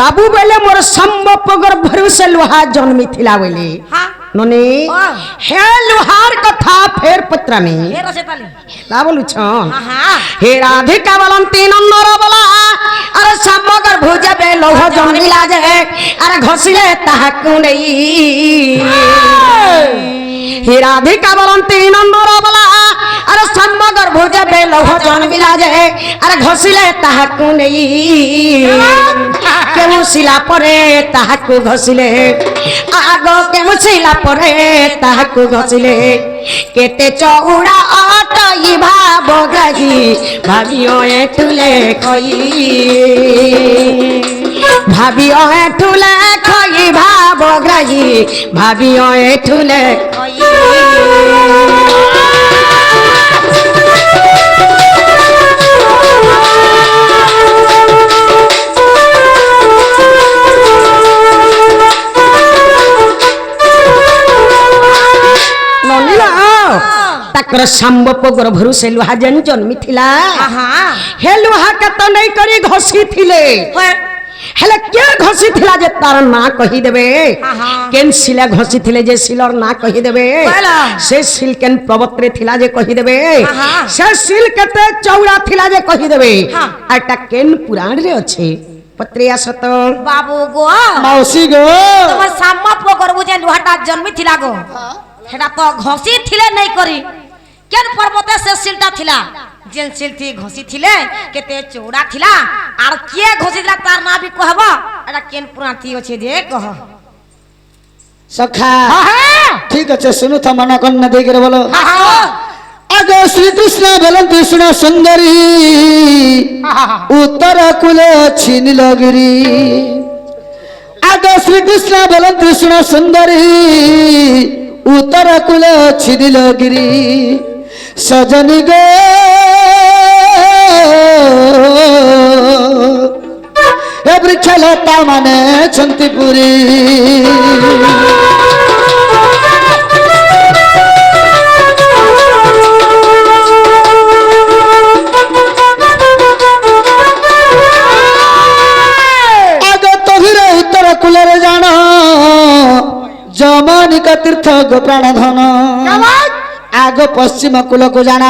बाबू बेले मोर संबपगर भरोसे लुहा जन्मी थिला बेले हां नने हे लुहार कथा फेर पत्र में हे रसे ताली ला बोलु छन हां हां हे राधिका बलंती नंदर बला अरे संबगर भुजे बे लोह जन्मी लाजे अरे घसिले ताहाकु नहीं हे राधिका बलंती नंदर बला अरे संबगर भुजे बे लोह जन्मी लाजे अरे घसिले ताहाकु नहीं केमु सिला परे ताहाकु घसिले आगो केमु सिला परे ताहाकु घसिले केते चौड़ा अटई भाबो गाही भाबियो एठुले खई भाबियो एठुले खई भाबो गाही भाबियो एठुले खई ताकर संबपगर भरोसे लुहा जन जन्मी थिला हे लुहा के तो नहीं करी घसी थिले हेले के घसी थिला जे तार ना कहि देबे केन सिला घसी थिले जे सिलर ना कहि देबे से सिल केन प्रवत्रे थिला जे कहि देबे से सिल केते चौड़ा थिला जे कहि देबे आटा केन पुराण रे अछि पत्रिया सत बाबू गो मौसी गो तोर संबपगर बुझे लुहाटा जन्मी थिला गो हेडा तो घसी थिले नहीं करी केन पर्वते से सिलटा थिला जेन सिलथी घसी थिले केते चौड़ा थिला आर के घसी थिला तार ना भी कहबो एटा केन पुराथी अछि दे कह सखा ठीक আছে सुनु था मना कन्न दे के बोलो आगे श्री कृष्ण बोलन कृष्ण सुंदरी उत्तर कुल छीन लगरी आगे श्री कृष्ण बोलन कृष्ण सुंदरी उत्तर कुल छीन लगरी सजनी गो ए वृक्षलता माने छंती पुरी आगे तो हिरे उत्तर कुलरे जाना जमानिका तीर्थ गो प्राण धन आगो पश्चिम कुल को जाना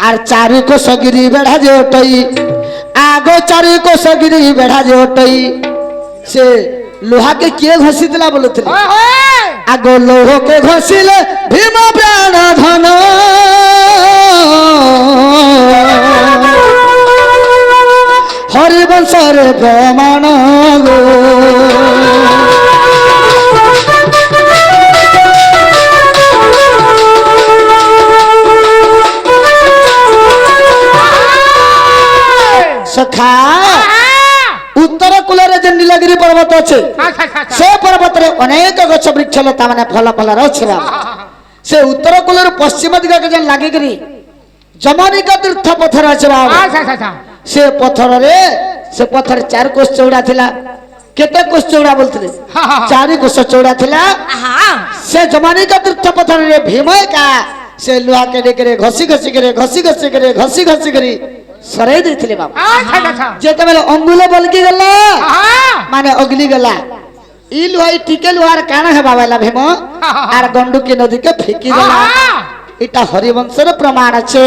आर चारु को सगिरी बेढ़ा जे ओटई आगो चारु को सगिरी बेढ़ा जे ओटई से लोहा के किए घसी दिला बोलते आगो लोह के घसीले भीम प्राण धन हरिवंश रे ब्रह्मण गो सखा उत्तर कुलरे जे नीलगिरी पर्वत अछि से पर्वत रे अनेक गछ वृक्ष लता माने फल फल रहछि से उत्तर कुलर पश्चिम दिग के जन लागि करी जमनिका तीर्थ पत्थर अछि बाबा से पत्थर 4 कोस चौड़ा थिला केते कोस चौड़ा बोलथले 4 कोस चौड़ा थिला से जमनिका तीर्थ पत्थर रे भीम का से लोहा के देकरे घसी घसी करी सरे देथिले बाबा जेते बेले अंगुल बलकी गला माने अगली गला ई लुहाई टिके लुहार काना है बाबाला भीम आर गंडुकी नदी के फेकी गला इटा हरिवंशर प्रमाण छे